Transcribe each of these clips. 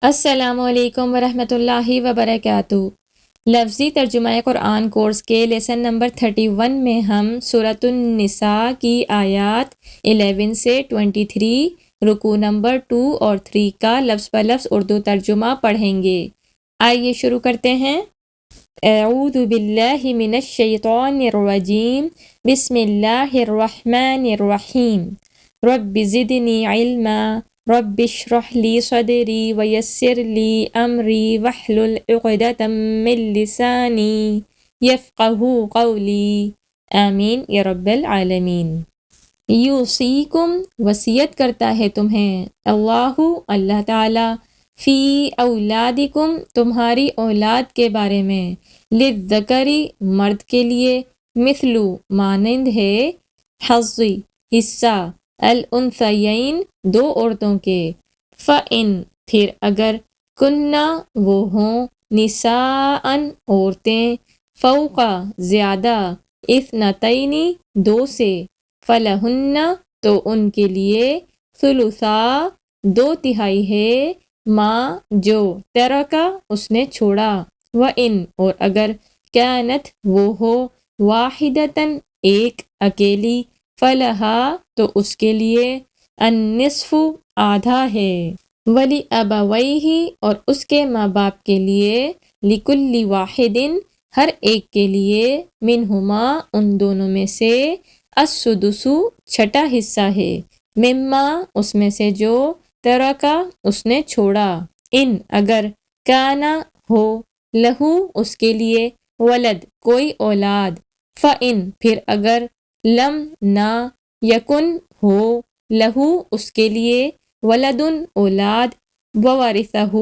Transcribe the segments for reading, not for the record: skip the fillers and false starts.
السلام علیکم ورحمۃ اللہ وبرکاتہ۔ لفظی ترجمہ قرآن کورس کے لیسن نمبر 31 میں ہم سورۃ النساء کی آیات 11 سے 23 رکوع نمبر 2 اور 3 کا لفظ بہ لفظ اردو ترجمہ پڑھیں گے۔ آئیے شروع کرتے ہیں۔ اعوذ باللہ من الشیطان الرجیم، بسم اللہ الرحمن الرحیم۔ رب زدنی علما، رب اشرح لی صدری ویسر لی امری واحلل عقدۃ من لسانی یفقہوا قولی، آمین یا رب العالمین۔ یوصیکم، وصیت کرتا ہے تمہیں، اللہ تعالی، فی اولادکم، تمہاری اولاد کے بارے میں، للذکری، مرد کے لیے، مثلو، مانند ہے، حظی، حصہ، الانثیین، دو عورتوں کے، فإن، پھر اگر، کننا، وہ ہوں، نساءً، عورتیں، فوق، زیادہ، اثنتین، دو سے، فلہن، تو ان کے لیے، ثلثا، دو تہائی ہے، ما، جو، ترکا، اس نے چھوڑا، وإن، اور اگر، کانت، وہ ہو، واحدۃً، ایک، اکیلی، فلہا، تو اس کے لیے، النصف، آدھا ہے، وَلِأَبَوَيْهِ، اور اس کے ماں باپ کے لیے، لِكُلِّ وَاحِدٍ، ہر ایک کے لیے، منہما، ان دونوں میں سے، السدس، چھٹا حصہ ہے، مما، اس میں سے جو، ترکا، اس نے چھوڑا، ان، اگر، کانا، ہو، لہو، اس کے لیے، ولد، کوئی اولاد، فإن، پھر اگر، لم، نہ، یکن، ہو، لہو، اس کے لیے، ولدن، اولاد، وورثہ،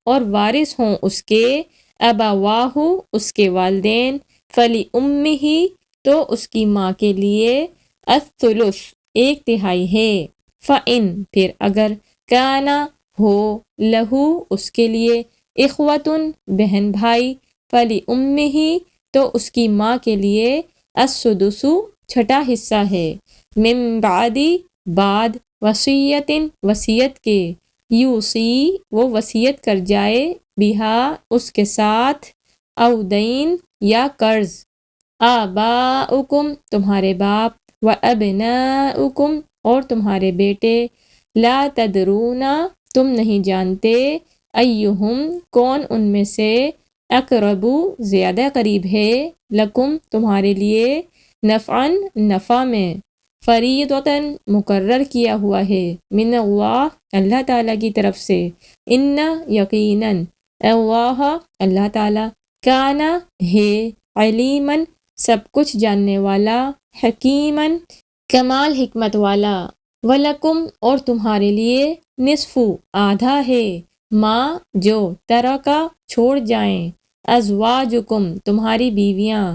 اور وارث ہوں اس کے، ابواہ، اس کے والدین، فلأمہ، تو اس کی ماں کے لیے، الثلث، ایک تہائی ہے، فإن، پھر اگر، کانا، ہو، لہو، اس کے لیے، اخوۃ، بہن بھائی، فلأمہ، تو اس کی ماں کے لیے، السدس، چھٹا حصہ ہے، من بعد، بعد، وصیۃ، وصیت کے، یوصی، وہ وصیت کر جائے، بہا، اس کے ساتھ، او دین، یا قرض، آباؤکم، تمہارے باپ، وابناؤکم، اور تمہارے بیٹے، لا تدرون، تم نہیں جانتے، ایہم، کون ان میں سے، اقرب، زیادہ قریب ہے، لکم، تمہارے لیے، نفعاً، نفع میں، فریضۃً، مقرر کیا ہوا ہے، من اللہ، اللہ تعالیٰ کی طرف سے، ان، یقیناً، اللہ، اللہ تعالیٰ، کانا، ہے، علیماً، سب کچھ جاننے والا، حکیماً، کمال حکمت والا، ولکم، اور تمہارے لیے، نصف، آدھا ہے، ما، جو، ترکا، چھوڑ جائیں، ازواجکم، تمہاری بیویاں،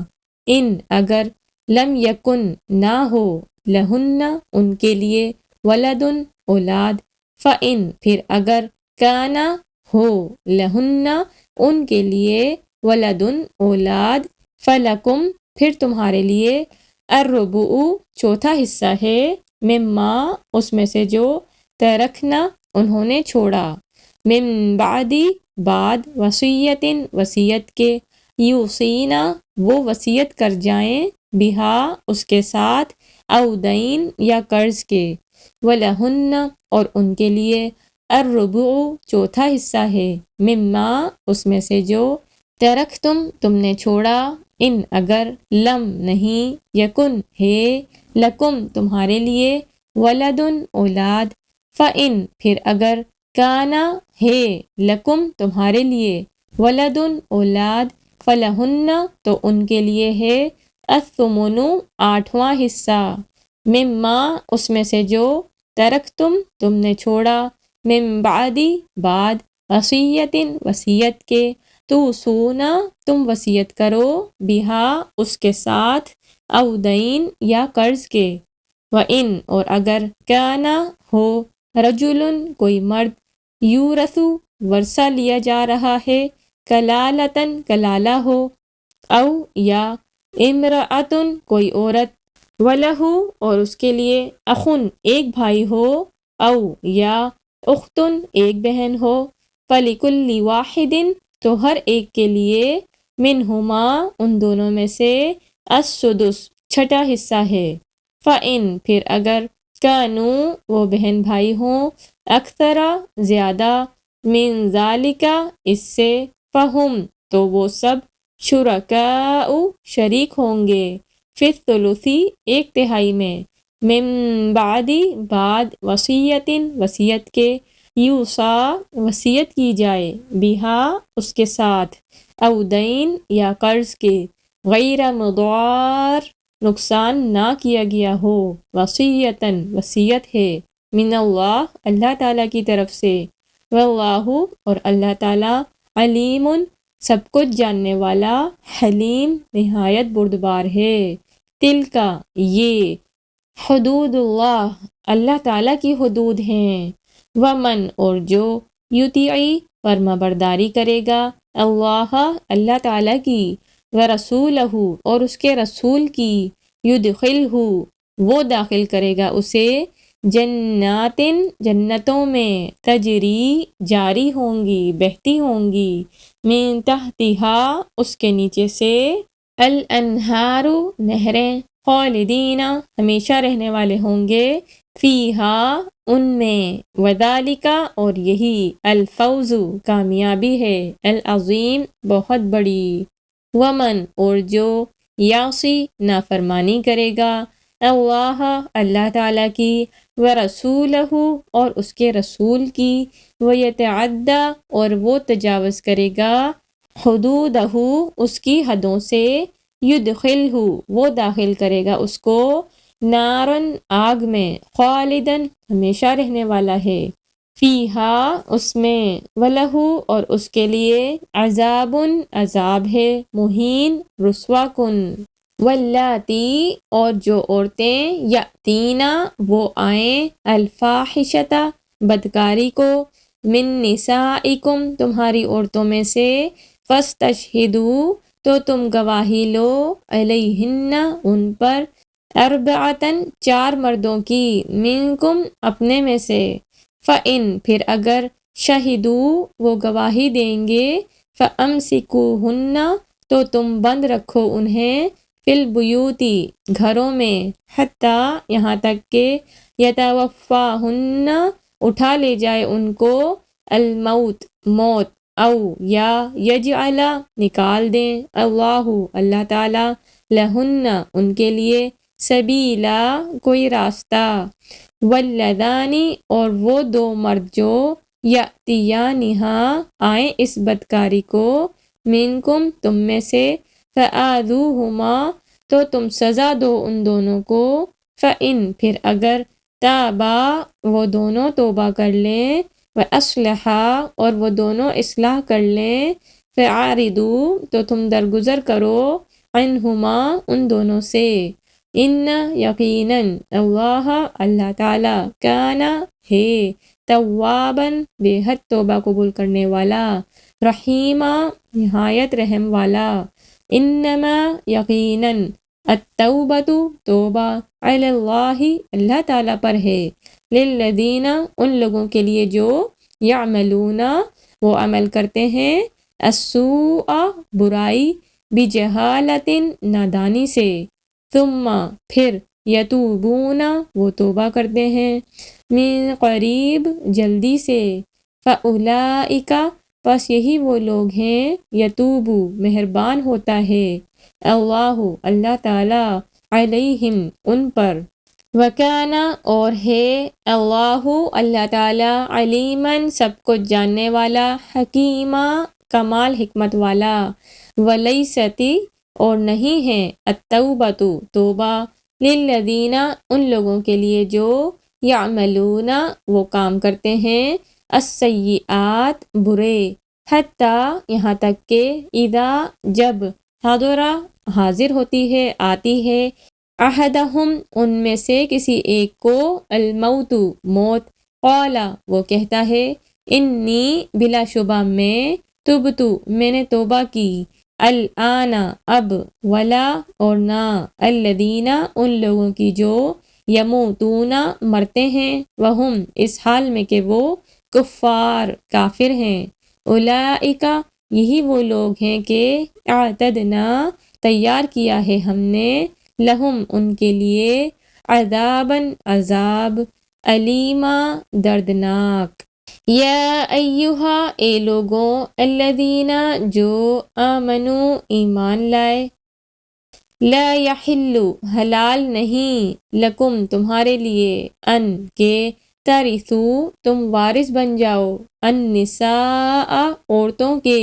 ان، اگر، لم یکن، نہ ہو، لہن، ان کے لیے، ولدن، اولاد، فإن، پھر اگر، کانا، ہو، لہن، ان کے لیے، ولدن، اولاد، فلکم، پھر تمہارے لیے، الربع، چوتھا حصہ ہے، مما، اس میں سے جو، ترکنا، انہوں نے چھوڑا، من بعد، بعد، وصیۃ، وصیت کے، یوصینا، وہ وصیت کر جائیں، بہا، اس کے ساتھ، او دین، یا قرض کے، ولہن، اور ان کے لیے، الربع، چوتھا حصہ ہے، مما، اس میں سے جو، تم نے چھوڑا، ان، اگر، لم، نہیں، یکن، ہے، لکم، تمہارے لیے، ولدن، اولاد، فإن، پھر اگر، کانا، ہے، لکم، تمہارے لیے، ولدن، اولاد، فلہن، تو ان کے لیے ہے، الثمن، آٹھواں حصہ، مما، اس میں سے جو، تم نے چھوڑا، من بعد، بعد، وصیۃ، وصیت کے، توصونا، تم وصیت کرو، بہا، اس کے ساتھ، او دین، یا قرض کے، وإن، اور اگر، کانا، ہو، رجل، کوئی مرد، یورث، ورثہ لیا جا رہا ہے، کلالۃً، کلالہ ہو، او، یا، امرأۃ، کوئی عورت، وَلَہُ، اور اس کے لیے، اخن، ایک بھائی ہو، او، یا، اختن، ایک بہن ہو، فَلِكُلِّ وَاحِدٍ تو ہر ایک کے لیے منہما ان دونوں میں سے السدس چھٹا حصہ ہے۔ فَإِن پھر اگر کانوا وہ بہن بھائی ہوں اکثر زیادہ من ذالک اس سے فہم تو وہ سب شرکاء شریک ہوں گے فی الثلث ایک تہائی میں من بعد وصیت وصیت کے یوصا وصیت کی جائے بہا اس کے ساتھ او دین یا قرض کے غیر مضار نقصان نہ کیا گیا ہو وصیتاً وصیت ہے من اللہ اللہ تعالیٰ کی طرف سے واللہ اور اللہ تعالیٰ علیم سب کچھ جاننے والا حلیم نہایت بردبار ہے۔ تل کا یہ حدود اللہ اللہ تعالیٰ کی حدود ہیں۔ ومن اور جو یطیع فرما برداری کرے گا اللہ اللہ تعالیٰ کی ورسولہ اور اس کے رسول کی یدخلہ وہ داخل کرے گا اسے جنات جنتوں میں تجری جاری ہوں گی بہتی ہوں گی من تحتہا اس کے نیچے سے الانہار نہریں خالدین ہمیشہ رہنے والے ہوں گے فیہا ان میں وذالک اور یہی الفوز کامیابی ہے العظیم بہت بڑی۔ ومن اور جو یعصی نافرمانی کرے گا اللہ اللہ تعالیٰ کی ورسولہ اور اس کے رسول کی ویتعدی اور وہ تجاوز کرے گا حدودہ اس کی حدوں سے یدخلہ وہ داخل کرے گا اس کو نارن آگ میں خالدن ہمیشہ رہنے والا ہے فیہا اس میں ولہ اور اس کے لیے عذاب عذاب ہے مہین رسوا کن۔ واللاتی اور جو عورتیں یاتینا وہ آئیں الفاحشۃ بدکاری کو من نسائکم تمہاری عورتوں میں سے فاستشہدوا تو تم گواہی لو علیہن ان پر اربعتن 4 مردوں کی منکم اپنے میں سے فإن پھر اگر شہدوا وہ گواہی دیں گے فامسکوہن تو تم بند رکھو انہیں فی البیوتی گھروں میں حتیٰ یہاں تک کہ یتوفاہن اٹھا لے جائے ان کو الموت موت او یا یجعل نکال دیں اللہ اللہ تعالی لہن ان کے لیے سبیلا کوئی راستہ۔ واللذانی اور وہ 2 مرد جو یاتیانہا آئیں اس بدکاری کو منکم تم میں سے فآذوہما تو تم سزا دو ان دونوں کو فإن پھر اگر تابا وہ دونوں توبہ کر لیں واصلحا اور وہ دونوں اصلاح کر لیں فاعرضوا تو تم درگزر کرو عنہما ان دونوں سے ان یقیناً اللہ اللہ تعالی کان ہے تواباً بے حد توبہ قبول کرنے والا رحیمہ نہایت رحم والا۔ انما یقیناً التوبۃ توبہ علی اللہ اللہ تعالیٰ پر ہے للذین ان لوگوں کے لیے جو یعملون وہ عمل کرتے ہیں السوء برائی بجہالۃ نادانی سے ثم پھر یتوبون وہ توبہ کرتے ہیں من قریب جلدی سے فاولئک پس یہی وہ لوگ ہیں یتوب مہربان ہوتا ہے اللہ اللہ تعالی علیہم ان پر وکان اور ہے اللہ اللہ تعالی علیماً سب کچھ جاننے والا حکیمہ کمال حکمت والا۔ ولیستی اور نہیں ہے التوبۃ توبہ للذین ان لوگوں کے لیے جو یعملون وہ کام کرتے ہیں السیئات برے حتیٰ یہاں تک کہ اذا جب حضرا حاضر ہوتی ہے آتی ہے احدہم ان میں سے کسی ایک کو الموت موت قال وہ کہتا ہے انی بلا شبہ میں تبتو میں نے توبہ کی الآن اب ولا اور نہ الذین ان لوگوں کی جو یموتون مرتے ہیں وہم اس حال میں کہ وہ کفار کافر ہیں اولئک یہی وہ لوگ ہیں کہ اعتدنا تیار کیا ہے ہم نے لہم ان کے لیے عذاباً عذاب علیما دردناک۔ یا ایہا اے لوگوں الذین جو آمنو ایمان لائے لا یحل حلال نہیں لکم تمہارے لیے ان کے ترثو تم وارث بن جاؤ النساء عورتوں کے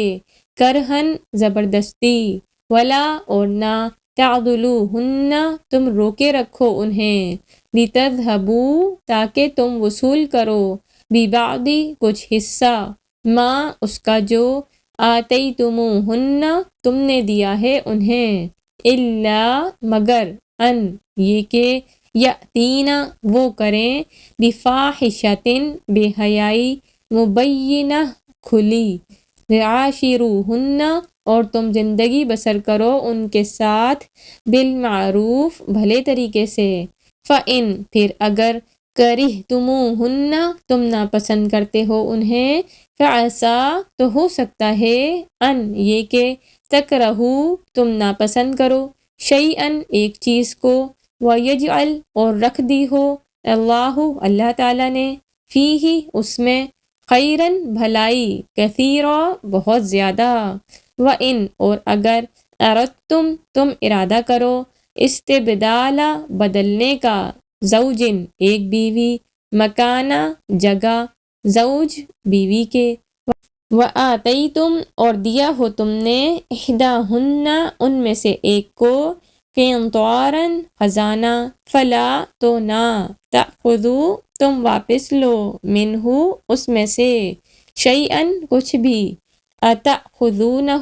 کرہن زبردستی ولا اور نہ تعضلوہن تم روکے رکھو انہیں لتذہبوا تاکہ تم وصول کرو ببعض کچھ حصہ ما اس کا جو آتیتموہن تم نے دیا ہے انہیں الا مگر ان یہ کہ یاتینا وہ کریں بفاحشۃ بے حیائی مبینہ کھلی وعاشروہن اور تم زندگی بسر کرو ان کے ساتھ بالمعروف بھلے طریقے سے فَإِن پھر اگر کرہتموہن تم ناپسند کرتے ہو انہیں فَعَسَىٰ تو ہو سکتا ہے ان یہ کہ تکرہو تم ناپسند کرو شیئن ایک چیز کو وَيَجْعَلْ اور رکھ دی ہو اللہ تعالیٰ نے فیہ اس میں خیرن بھلائی کثیرا بہت زیادہ وَإِن اور اگر اردتم تم ارادہ کرو استبدال بدلنے کا زوجن ایک بیوی مکانہ جگہ زوج بیوی کے وآتیتم اور دیا ہو تم نے احداہن ان میں سے ایک کو قنطارا خزانہ فلا تو نہ تأخذوا تم واپس لو منہ اس میں سے شیئن کچھ بھی اتأخذونہ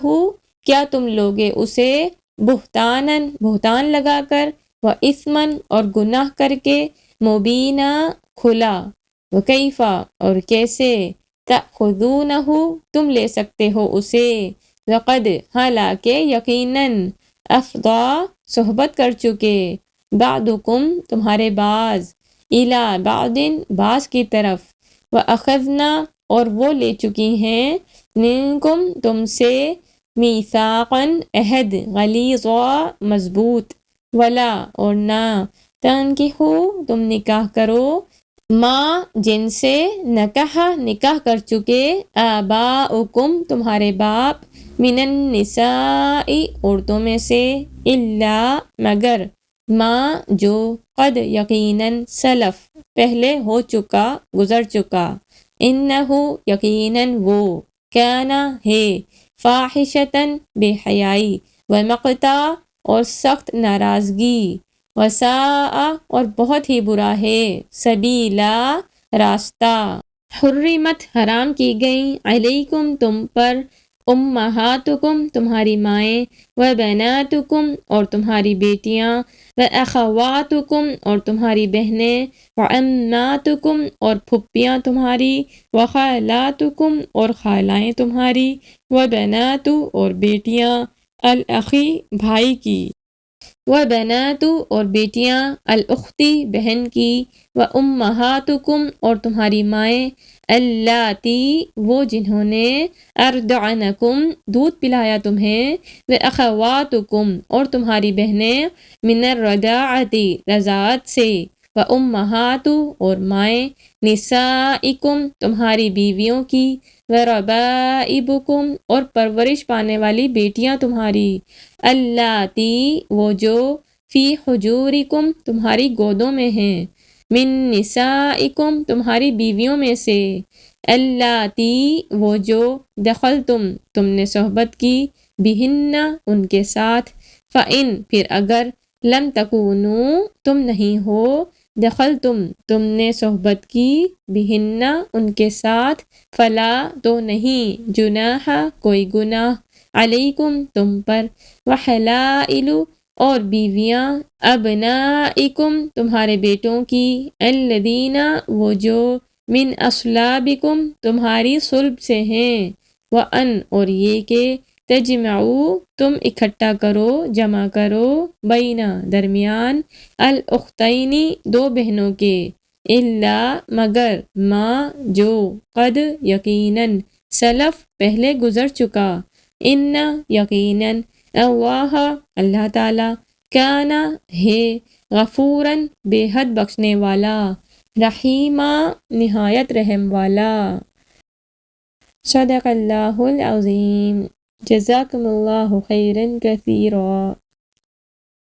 کیا تم لوگے اسے بہتان لگا کر وإثماً اور گناہ کر کے مبینہ کھلا وکیفا اور کیسے تأخذونہ تم لے سکتے ہو اسے وقد حالانکہ یقیناً افضا صحبت کر چکے بعضکم تمہارے بعض الی بعض بعض کی طرف واخذنا اور وہ لے چکی ہیں منکم تم سے میثاقاً عہد غلیظا مضبوط ولا اور نہ تنکحو تم نکاح کرو ما جن سے نکاح کر چکے آباؤکم تمہارے باپ من النساء عورتوں میں سے الا مگر ما جو قد یقیناً سلف پہلے ہو چکا گزر چکا انہو یقیناً وہ کانا ہے فاحشتاً بے حیائی ومقتا اور سخت ناراضگی وساء اور بہت ہی برا ہے سبیلا راستہ حرمت حرام کی گئیں علیکم تم پر امہاتکم تمہاری مائیں وبناتکم اور تمہاری بیٹیاں واخواتکم اور تمہاری بہنیں وعماتکم اور پھپھیاں تمہاری وخالاتکم اور خالائیں تمہاری وبنات اور بیٹیاں الاخی بھائی کی وبنات اور بیٹیاں الاختی بہن کی وامہاتکم اور تمہاری مائیں اللاتی وہ جنہوں نے ارضعنکم دودھ پلایا تمہیں واخواتکم اور تمہاری بہنیں من الرضاعۃ رضاعت سے وامہات اور مائیں نسائکم تمہاری بیویوں کی وربائبکم اور پرورش پانے والی بیٹیاں تمہاری اللاتی وہ جو فی حجورکم تمہاری گودوں میں ہیں من نسائکم تمہاری بیویوں میں سے اللاتی وہ جو دخلتم نے صحبت کی بہن ان کے ساتھ فإن پھر اگر لم تکونو تم نہیں ہو دخلتم نے صحبت کی بہن ان کے ساتھ فلا تو نہیں جناح کوئی گناہ علیکم تم پر وحلائل اور بیویاں ابنائکم تمہارے بیٹوں کی الذین وہ جو من اصلابکم تمہاری صلب سے ہیں وان اور یہ کہ تجمعو تم اکٹھا کرو جمع کرو بینا درمیان الاختین دو بہنوں کے الا مگر ما جو قد یقیناً سلف پہلے گزر چکا، ان یقیناً اللہ اللہ تعالیٰ کانا ہے غفوراً بے حد بخشنے والا، رحیمہ نہایت رحم والا۔ صدق اللہ العظیم۔ جزاکم اللہ خیرا کثیرا۔